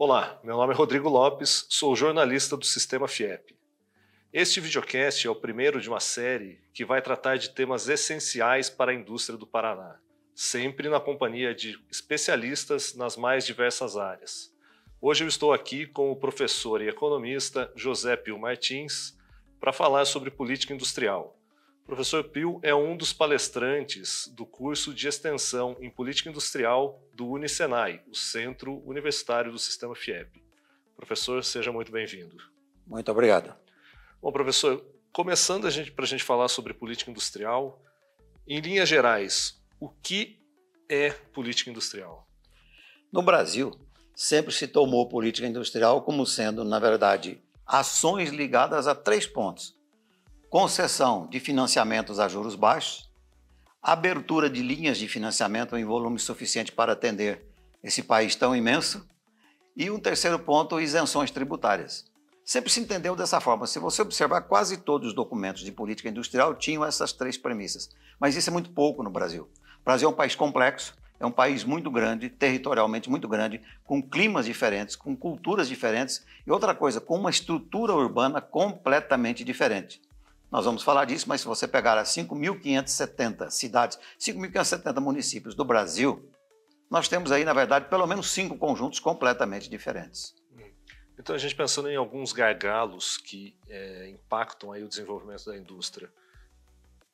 Olá, meu nome é Rodrigo Lopes, sou jornalista do Sistema FIEP. Este videocast é o primeiro de uma série que vai tratar de temas essenciais para a indústria do Paraná, sempre na companhia de especialistas nas mais diversas áreas. Hoje eu estou aqui com o professor e economista José Pio Martins para falar sobre política industrial. O professor Pio é um dos palestrantes do curso de extensão em política industrial do Unisenai, o Centro Universitário do Sistema FIEP. Professor, seja muito bem-vindo. Muito obrigado. Bom, professor, começando para a gente falar sobre política industrial, em linhas gerais, o que é política industrial? No Brasil, sempre se tomou política industrial como sendo, na verdade, ações ligadas a 3 pontos: concessão de financiamentos a juros baixos, abertura de linhas de financiamento em volume suficiente para atender esse país tão imenso, e um terceiro ponto, isenções tributárias. Sempre se entendeu dessa forma. Se você observar, quase todos os documentos de política industrial tinham essas 3 premissas. Mas isso é muito pouco no Brasil. O Brasil é um país complexo, é um país muito grande, territorialmente muito grande, com climas diferentes, com culturas diferentes e outra coisa, com uma estrutura urbana completamente diferente. Nós vamos falar disso, mas se você pegar as 5.570 cidades, 5.570 municípios do Brasil, nós temos aí, na verdade, pelo menos 5 conjuntos completamente diferentes. Então, a gente pensando em alguns gargalos que impactam aí o desenvolvimento da indústria,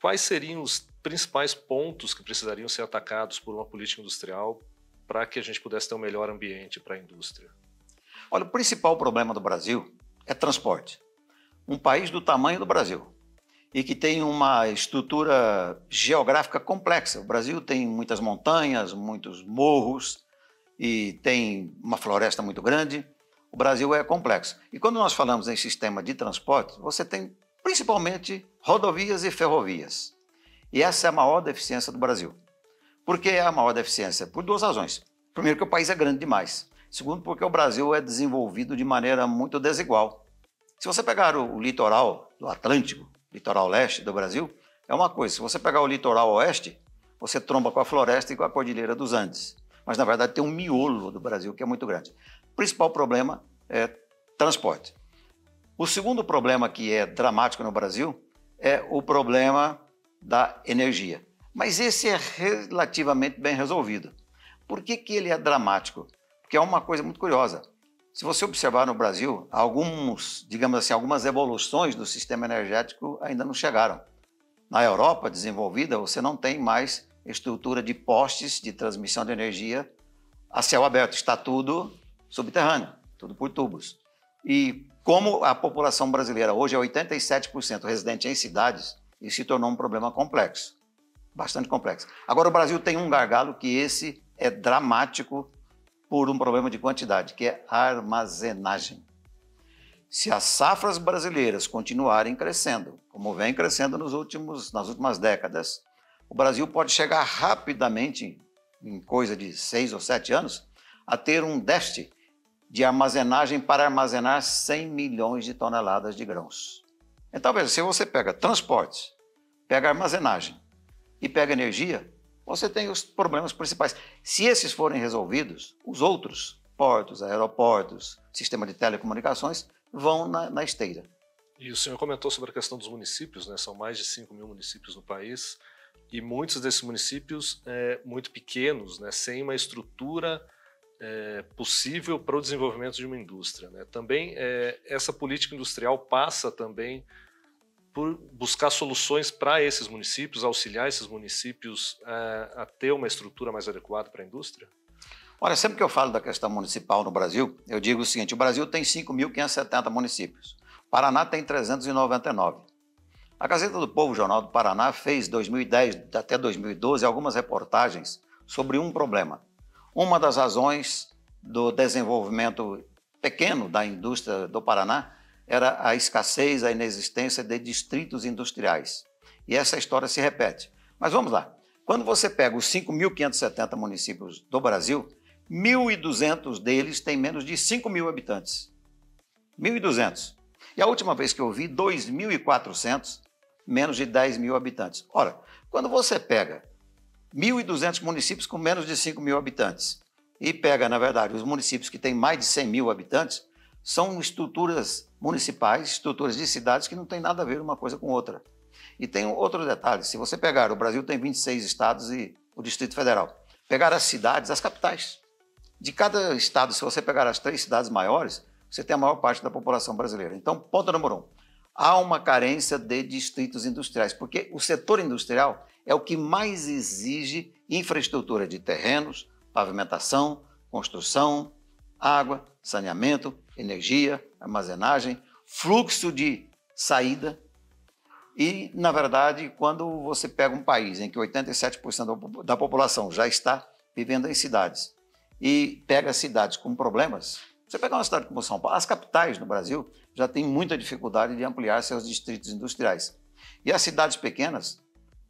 quais seriam os principais pontos que precisariam ser atacados por uma política industrial para que a gente pudesse ter um melhor ambiente para a indústria? Olha, o principal problema do Brasil é transporte. Um país do tamanho do Brasil e que tem uma estrutura geográfica complexa. O Brasil tem muitas montanhas, muitos morros e tem uma floresta muito grande. O Brasil é complexo. E quando nós falamos em sistema de transporte, você tem principalmente rodovias e ferrovias. E essa é a maior deficiência do Brasil. Por que é a maior deficiência? Por 2 razões. Primeiro, que o país é grande demais. Segundo, porque o Brasil é desenvolvido de maneira muito desigual. Se você pegar o litoral do Atlântico, litoral leste do Brasil, é uma coisa. Se você pegar o litoral oeste, você tromba com a floresta e com a Cordilheira dos Andes. Mas, na verdade, tem um miolo do Brasil que é muito grande. O principal problema é transporte. O segundo problema que é dramático no Brasil é o problema da energia. Mas esse é relativamente bem resolvido. Por que ele é dramático? Porque é uma coisa muito curiosa. Se você observar no Brasil, algumas evoluções do sistema energético ainda não chegaram. Na Europa desenvolvida, você não tem mais estrutura de postes de transmissão de energia a céu aberto. Está tudo subterrâneo, tudo por tubos. E como a população brasileira hoje é 87% residente em cidades, isso se tornou um problema complexo, bastante complexo. Agora o Brasil tem um gargalo que esse é dramático por um problema de quantidade, que é a armazenagem. Se as safras brasileiras continuarem crescendo, como vem crescendo nas últimas décadas, o Brasil pode chegar rapidamente, em coisa de 6 ou 7 anos, a ter um déficit de armazenagem para armazenar 100 milhões de toneladas de grãos. Então, veja, se você pega transporte, pega armazenagem e pega energia, você tem os problemas principais. Se esses forem resolvidos, os outros, portos, aeroportos, sistema de telecomunicações, vão na esteira. E o senhor comentou sobre a questão dos municípios, né? São mais de 5.000 municípios no país, e muitos desses municípios muito pequenos, né? Sem uma estrutura possível para o desenvolvimento de uma indústria, né? Também essa política industrial passa também por buscar soluções para esses municípios, auxiliar esses municípios a ter uma estrutura mais adequada para a indústria? Olha, sempre que eu falo da questão municipal no Brasil, eu digo o seguinte: o Brasil tem 5.570 municípios, o Paraná tem 399. A Gazeta do Povo, Jornal do Paraná, fez 2010 até 2012 algumas reportagens sobre um problema. Uma das razões do desenvolvimento pequeno da indústria do Paraná era a escassez, a inexistência de distritos industriais. E essa história se repete. Mas vamos lá. Quando você pega os 5.570 municípios do Brasil, 1.200 deles têm menos de 5.000 habitantes. 1.200. E a última vez que eu vi, 2.400, menos de 10.000 habitantes. Ora, quando você pega 1.200 municípios com menos de 5.000 habitantes e pega, na verdade, os municípios que têm mais de 100 mil habitantes, são estruturas municipais, estruturas de cidades que não têm nada a ver uma coisa com outra. E tem outro detalhe, se você pegar, o Brasil tem 26 estados e o Distrito Federal, pegar as cidades, as capitais, de cada estado, se você pegar as 3 cidades maiores, você tem a maior parte da população brasileira. Então, ponto número 1, há uma carência de distritos industriais, porque o setor industrial é o que mais exige infraestrutura de terrenos, pavimentação, construção, água, saneamento, energia, armazenagem, fluxo de saída. E, na verdade, quando você pega um país em que 87% da população já está vivendo em cidades e pega cidades com problemas, você pega uma cidade como São Paulo, as capitais no Brasil já têm muita dificuldade de ampliar seus distritos industriais. E as cidades pequenas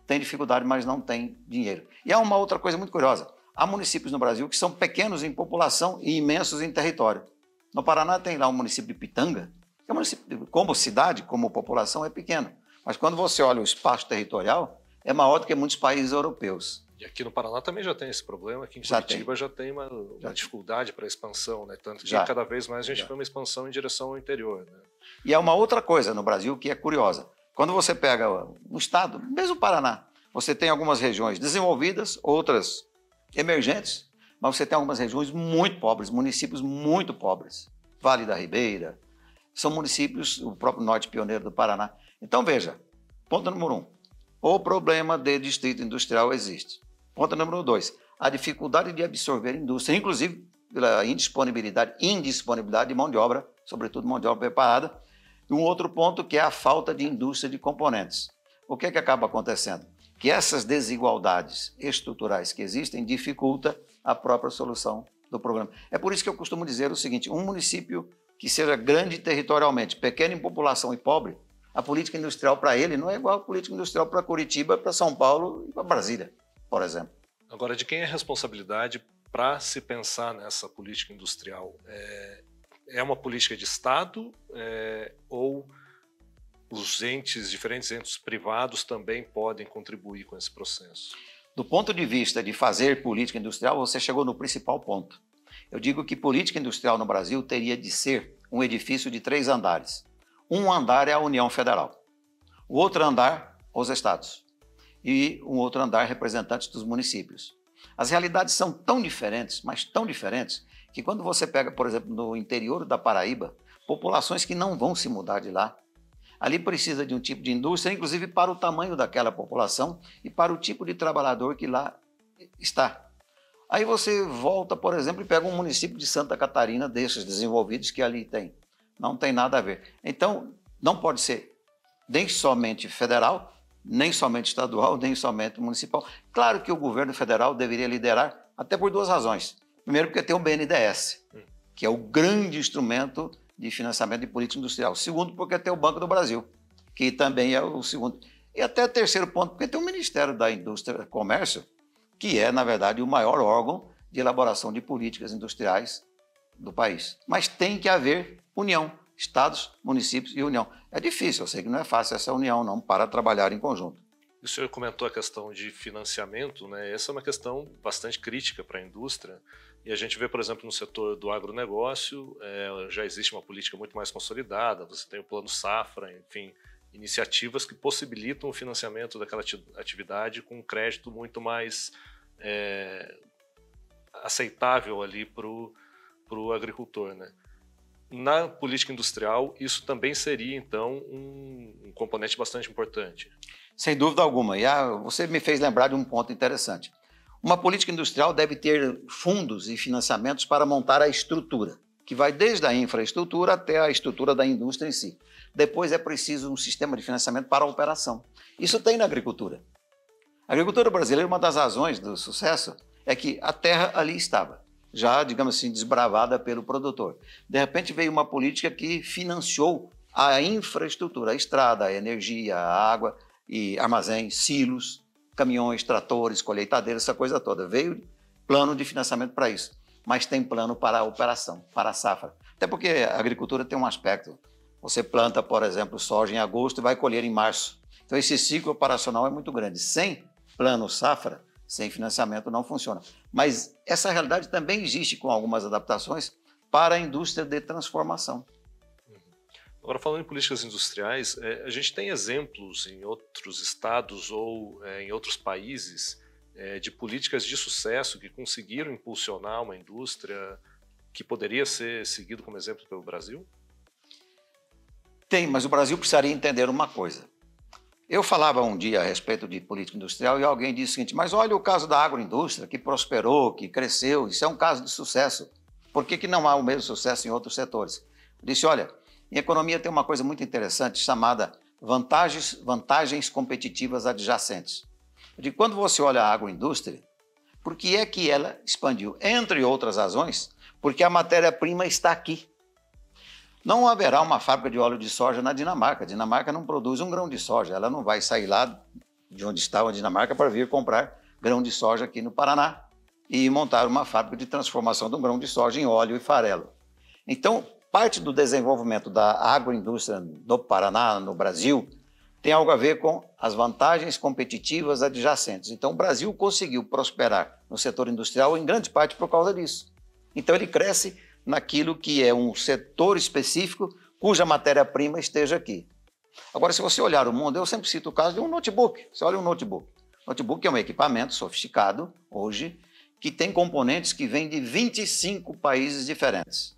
têm dificuldade, mas não têm dinheiro. E há uma outra coisa muito curiosa. Há municípios no Brasil que são pequenos em população e imensos em território. No Paraná tem lá um município de Pitanga, que é um município, como cidade, como população, é pequeno. Mas quando você olha o espaço territorial, é maior do que muitos países europeus. E aqui no Paraná também já tem esse problema, aqui em Curitiba já tem uma dificuldade para a expansão, né? Tanto que cada vez mais a gente vê uma expansão em direção ao interior. Né? E há uma outra coisa no Brasil que é curiosa. Quando você pega um estado, mesmo o Paraná, você tem algumas regiões desenvolvidas, outras emergentes, mas você tem algumas regiões muito pobres, municípios muito pobres. Vale da Ribeira, são municípios, o próprio Norte Pioneiro do Paraná. Então, veja, ponto número 1, o problema de distrito industrial existe. Ponto número 2, a dificuldade de absorver indústria, inclusive pela indisponibilidade de mão de obra, sobretudo mão de obra preparada. E um outro ponto que é a falta de indústria de componentes. O que é que acaba acontecendo? Que essas desigualdades estruturais que existem dificultam a própria solução do problema. É por isso que eu costumo dizer o seguinte, um município que seja grande territorialmente, pequeno em população e pobre, a política industrial para ele não é igual a política industrial para Curitiba, para São Paulo e para Brasília, por exemplo. Agora, de quem é a responsabilidade para se pensar nessa política industrial? É uma política de Estado ou os diferentes entes privados também podem contribuir com esse processo? Do ponto de vista de fazer política industrial, você chegou no principal ponto. Eu digo que política industrial no Brasil teria de ser um edifício de 3 andares. Um andar é a União Federal, o outro andar, os estados, e um outro andar, representantes dos municípios. As realidades são tão diferentes, mas tão diferentes, que quando você pega, por exemplo, no interior da Paraíba, populações que não vão se mudar de lá, ali precisa de um tipo de indústria, inclusive para o tamanho daquela população e para o tipo de trabalhador que lá está. Aí você volta, por exemplo, e pega um município de Santa Catarina, desses desenvolvidos que ali tem. Não tem nada a ver. Então, não pode ser nem somente federal, nem somente estadual, nem somente municipal. Claro que o governo federal deveria liderar, até por 2 razões. Primeiro, porque tem o BNDES, que é o grande instrumento de financiamento de política industrial. Segundo, porque tem o Banco do Brasil, que também é o segundo. E até o terceiro ponto, porque tem o Ministério da Indústria e Comércio, que é, na verdade, o maior órgão de elaboração de políticas industriais do país. Mas tem que haver união, estados, municípios e união. É difícil, eu sei que não é fácil essa união, não, para trabalhar em conjunto. O senhor comentou a questão de financiamento, né? Essa é uma questão bastante crítica para a indústria. E a gente vê, por exemplo, no setor do agronegócio, já existe uma política muito mais consolidada, você tem o Plano Safra, enfim, iniciativas que possibilitam o financiamento daquela atividade com um crédito muito mais aceitável ali para o agricultor, né? Na política industrial, isso também seria, então, um componente bastante importante. Sem dúvida alguma. E você me fez lembrar de um ponto interessante. Uma política industrial deve ter fundos e financiamentos para montar a estrutura, que vai desde a infraestrutura até a estrutura da indústria em si. Depois é preciso um sistema de financiamento para a operação. Isso tem na agricultura. A agricultura brasileira, uma das razões do sucesso é que a terra ali estava, já, digamos assim, desbravada pelo produtor. De repente veio uma política que financiou a infraestrutura, a estrada, a energia, a água e armazéns, silos, caminhões, tratores, colheitadeiras, essa coisa toda. Veio plano de financiamento para isso, mas tem plano para a operação, para a safra. Até porque a agricultura tem um aspecto. Você planta, por exemplo, soja em agosto e vai colher em março. Então esse ciclo operacional é muito grande. Sem plano safra, Sem financiamento não funciona. Mas essa realidade também existe com algumas adaptações para a indústria de transformação. Agora, falando em políticas industriais, a gente tem exemplos em outros estados ou em outros países de políticas de sucesso que conseguiram impulsionar uma indústria que poderia ser seguido como exemplo pelo Brasil? Tem, mas o Brasil precisaria entender uma coisa. Eu falava um dia a respeito de política industrial e alguém disse o seguinte, mas olha o caso da agroindústria, que prosperou, que cresceu, isso é um caso de sucesso. Por que não há o mesmo sucesso em outros setores? Eu disse, olha, em economia tem uma coisa muito interessante chamada vantagens competitivas adjacentes. Eu digo, quando você olha a agroindústria, por que é que ela expandiu? Entre outras razões, porque a matéria-prima está aqui. Não haverá uma fábrica de óleo de soja na Dinamarca. A Dinamarca não produz um grão de soja. Ela não vai sair lá de onde está a Dinamarca para vir comprar grão de soja aqui no Paraná e montar uma fábrica de transformação de um grão de soja em óleo e farelo. Então, parte do desenvolvimento da agroindústria no Paraná, no Brasil, tem algo a ver com as vantagens competitivas adjacentes. Então, o Brasil conseguiu prosperar no setor industrial em grande parte por causa disso. Então, ele cresce naquilo que é um setor específico cuja matéria-prima esteja aqui. Agora, se você olhar o mundo, eu sempre cito o caso de um notebook. Você olha um notebook. Notebook é um equipamento sofisticado, hoje, que tem componentes que vêm de 25 países diferentes.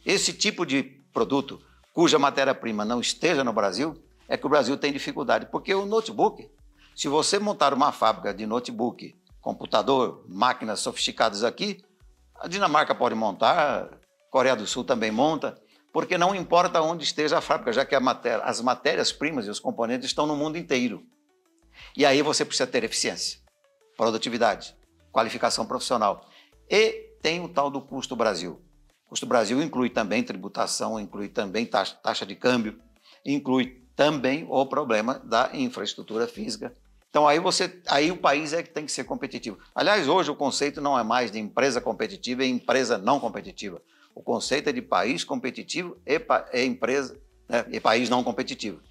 Esse tipo de produto, cuja matéria-prima não esteja no Brasil, é que o Brasil tem dificuldade, porque o notebook, se você montar uma fábrica de notebook, computador, máquinas sofisticadas aqui, a Dinamarca pode montar, a Coreia do Sul também monta, porque não importa onde esteja a fábrica, já que as matérias-primas e os componentes estão no mundo inteiro. E aí você precisa ter eficiência, produtividade, qualificação profissional. E tem o tal do custo Brasil. O custo Brasil inclui também tributação, inclui também taxa de câmbio, inclui também o problema da infraestrutura física. Então, aí o país é que tem que ser competitivo. Aliás, hoje o conceito não é mais de empresa competitiva e empresa não competitiva. O conceito é de país competitivo e país não competitivo.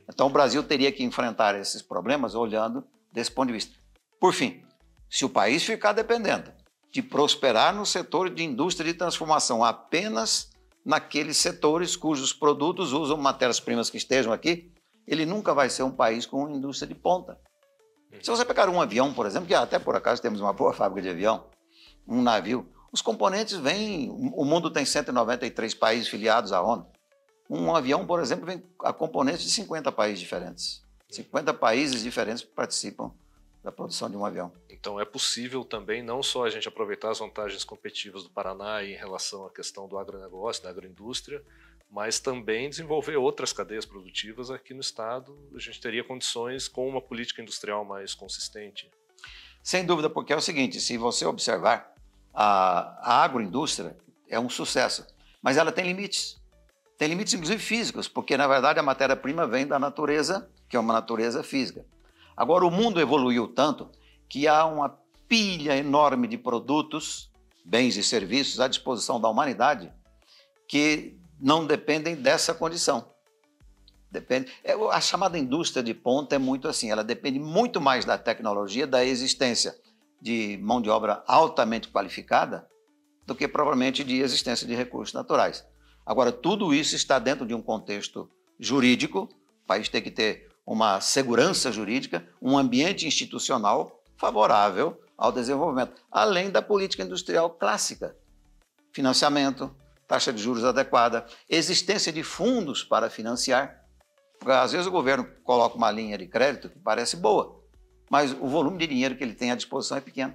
Então, o Brasil teria que enfrentar esses problemas olhando desse ponto de vista. Por fim, se o país ficar dependendo de prosperar no setor de indústria de transformação apenas naqueles setores cujos produtos usam matérias-primas que estejam aqui, ele nunca vai ser um país com indústria de ponta. Se você pegar um avião, por exemplo, que até por acaso temos uma boa fábrica de avião, um navio, os componentes vêm, o mundo tem 193 países filiados à ONU. Um avião, por exemplo, vem a componentes de 50 países diferentes. 50 países diferentes participam da produção de um avião. Então é possível também não só a gente aproveitar as vantagens competitivas do Paraná em relação à questão do agronegócio, da agroindústria, mas também desenvolver outras cadeias produtivas aqui no estado. A gente teria condições com uma política industrial mais consistente. Sem dúvida, porque é o seguinte, se você observar, a agroindústria é um sucesso, mas ela tem limites. Tem limites, inclusive, físicos, porque, na verdade, a matéria-prima vem da natureza, que é uma natureza física. Agora, o mundo evoluiu tanto que há uma pilha enorme de produtos, bens e serviços à disposição da humanidade que não dependem dessa condição. A chamada indústria de ponta é muito assim, ela depende muito mais da tecnologia, da existência de mão de obra altamente qualificada do que provavelmente de existência de recursos naturais. Agora, tudo isso está dentro de um contexto jurídico, o país tem que ter uma segurança jurídica, um ambiente institucional favorável ao desenvolvimento, além da política industrial clássica, financiamento, taxa de juros adequada, existência de fundos para financiar, porque às vezes o governo coloca uma linha de crédito que parece boa, mas o volume de dinheiro que ele tem à disposição é pequeno,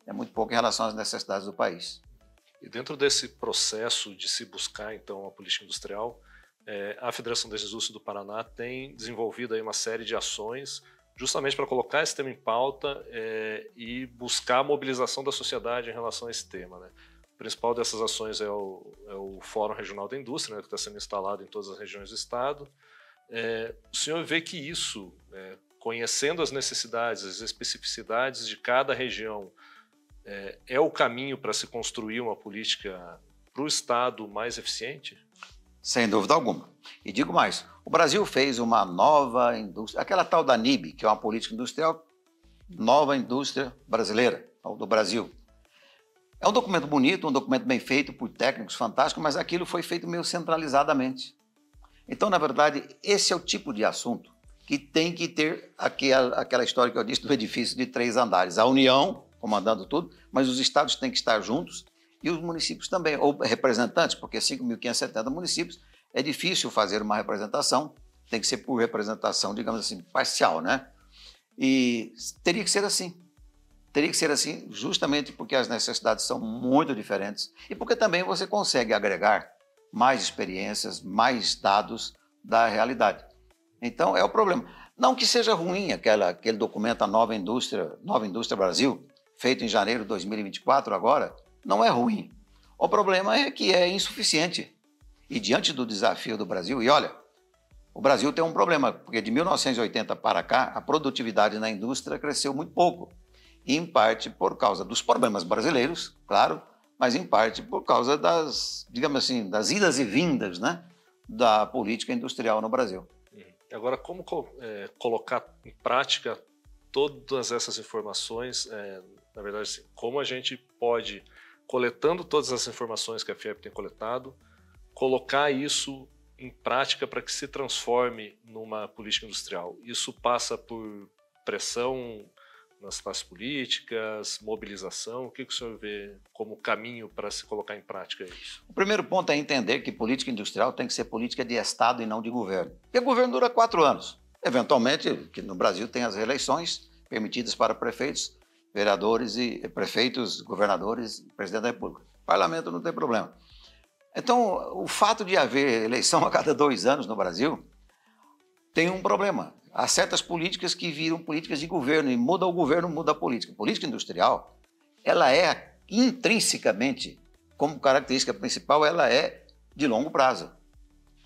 é muito pouco em relação às necessidades do país. E dentro desse processo de se buscar, então, a política industrial, a Federação das Indústrias do Paraná tem desenvolvido aí uma série de ações justamente para colocar esse tema em pauta e buscar a mobilização da sociedade em relação a esse tema, né? O principal dessas ações é o Fórum Regional da Indústria, né, que está sendo instalado em todas as regiões do estado. O senhor vê que isso, conhecendo as necessidades, as especificidades de cada região, é o caminho para se construir uma política para o estado mais eficiente? Sem dúvida alguma. E digo mais, o Brasil fez uma nova indústria, aquela tal da NIB, que é uma política industrial Nova Indústria Brasileira, ou do Brasil. É um documento bonito, um documento bem feito por técnicos fantásticos, mas aquilo foi feito meio centralizadamente. Então, na verdade, esse é o tipo de assunto que tem que ter aquela história que eu disse do edifício de 3 andares. A União comandando tudo, mas os estados têm que estar juntos e os municípios também, ou representantes, porque 5.570 municípios é difícil fazer uma representação, tem que ser por representação, digamos assim, parcial, né? E teria que ser assim. Teria que ser assim justamente porque as necessidades são muito diferentes e porque também você consegue agregar mais experiências, mais dados da realidade. Então, é o problema. Não que seja ruim aquele documento, a Nova Indústria Brasil, feito em janeiro de 2024 agora, não é ruim. O problema é que é insuficiente. E diante do desafio do Brasil, e olha, o Brasil tem um problema, porque de 1980 para cá, a produtividade na indústria cresceu muito pouco. Em parte por causa dos problemas brasileiros, claro, mas em parte por causa das, digamos assim, das idas e vindas, né, da política industrial no Brasil. Agora, como colocar em prática todas essas informações, na verdade, assim, como a gente pode, coletando todas as informações que a FIEP tem coletado, colocar isso em prática para que se transforme numa política industrial? Isso passa por pressão nas classes políticas, mobilização? O que o senhor vê como caminho para se colocar em prática isso? O primeiro ponto é entender que política industrial tem que ser política de Estado e não de governo. Porque o governo dura 4 anos. Eventualmente, que no Brasil tem as reeleições permitidas para prefeitos, vereadores e prefeitos, governadores, presidente da República. Parlamento não tem problema. Então, o fato de haver eleição a cada 2 anos no Brasil tem um problema. Há certas políticas que viram políticas de governo e muda o governo, muda a política. A política industrial, ela é intrinsecamente, como característica principal, ela é de longo prazo.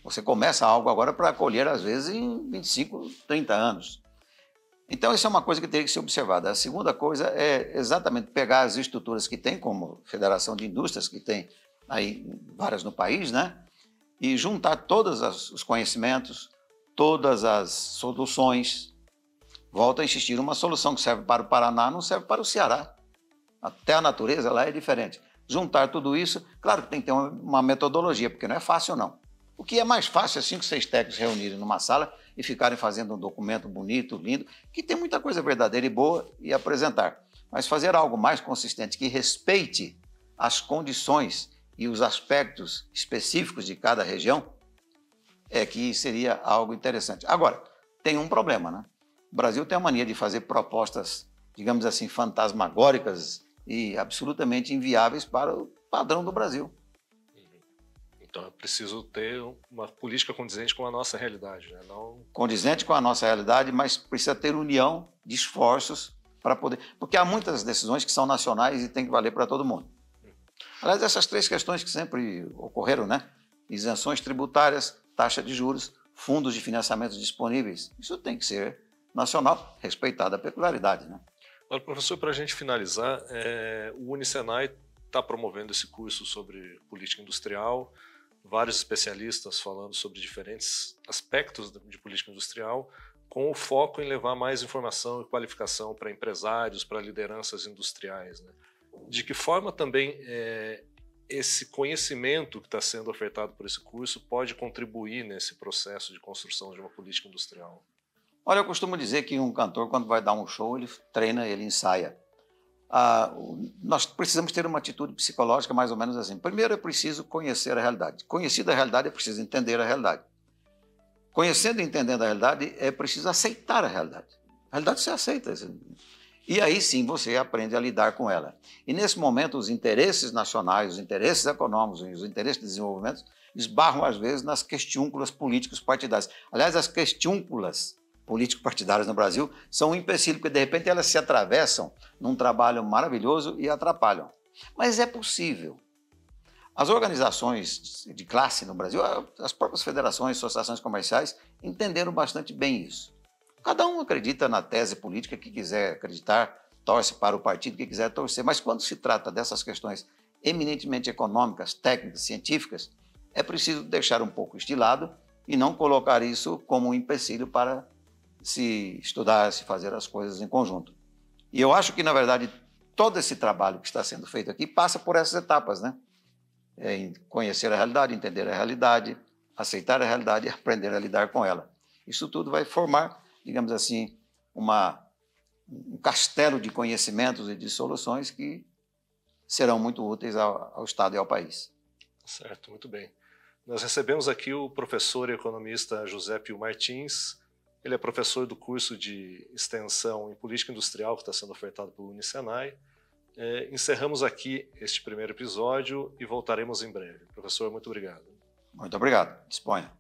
Você começa algo agora para colher, às vezes, em 25, 30 anos. Então, isso é uma coisa que teria que ser observada. A segunda coisa é exatamente pegar as estruturas que tem, como Federação de Indústrias, que tem aí várias no país, né? E juntar todos os conhecimentos, todas as soluções. Volto a insistir, uma solução que serve para o Paraná não serve para o Ceará. Até a natureza ela é diferente. Juntar tudo isso, claro que tem que ter uma metodologia, porque não é fácil não. O que é mais fácil é 5, 6 técnicos reunirem numa sala e ficarem fazendo um documento bonito, lindo, que tem muita coisa verdadeira e boa e apresentar. Mas fazer algo mais consistente, que respeite as condições e os aspectos específicos de cada região, é que seria algo interessante. Agora, tem um problema, né? O Brasil tem a mania de fazer propostas, digamos assim, fantasmagóricas e absolutamente inviáveis para o padrão do Brasil. Então é preciso ter uma política condizente com a nossa realidade, né? Não... Condizente com a nossa realidade, mas precisa ter união de esforços para poder... Porque há muitas decisões que são nacionais e tem que valer para todo mundo. Aliás, essas 3 questões que sempre ocorreram, né? Isenções tributárias, taxa de juros, fundos de financiamento disponíveis. Isso tem que ser nacional, respeitada a peculiaridade, né? Agora, professor, para a gente finalizar, o Unisenai está promovendo esse curso sobre política industrial, vários especialistas falando sobre diferentes aspectos de política industrial, com o foco em levar mais informação e qualificação para empresários, para lideranças industriais, né? De que forma também esse conhecimento que está sendo ofertado por esse curso pode contribuir nesse processo de construção de uma política industrial? Olha, eu costumo dizer que um cantor, quando vai dar um show, ele treina, ele ensaia. Nós precisamos ter uma atitude psicológica mais ou menos assim. Primeiro é preciso conhecer a realidade. Conhecida a realidade, é preciso entender a realidade. Conhecendo e entendendo a realidade, é preciso aceitar a realidade. A realidade você aceita. E aí sim você aprende a lidar com ela. E nesse momento os interesses nacionais, os interesses econômicos, os interesses de desenvolvimento esbarram às vezes nas questiúnculas políticos partidárias. Aliás, as questiúnculas político-partidárias no Brasil são um empecilho, porque de repente elas se atravessam num trabalho maravilhoso e atrapalham. Mas é possível. As organizações de classe no Brasil, as próprias federações, associações comerciais, entenderam bastante bem isso. Cada um acredita na tese política que quiser acreditar, torce para o partido que quiser torcer, mas quando se trata dessas questões eminentemente econômicas, técnicas, científicas, é preciso deixar um pouco isso de lado e não colocar isso como um empecilho para se estudar, se fazer as coisas em conjunto. E eu acho que, na verdade, todo esse trabalho que está sendo feito aqui passa por essas etapas, né? Em conhecer a realidade, entender a realidade, aceitar a realidade e aprender a lidar com ela. Isso tudo vai formar, digamos assim, um castelo de conhecimentos e de soluções que serão muito úteis ao Estado e ao país. Certo, muito bem. Nós recebemos aqui o professor e economista José Pio Martins. Ele é professor do curso de extensão em política industrial que está sendo ofertado pelo Unisenai. Encerramos aqui este primeiro episódio e voltaremos em breve. Professor, muito obrigado. Muito obrigado. Disponha.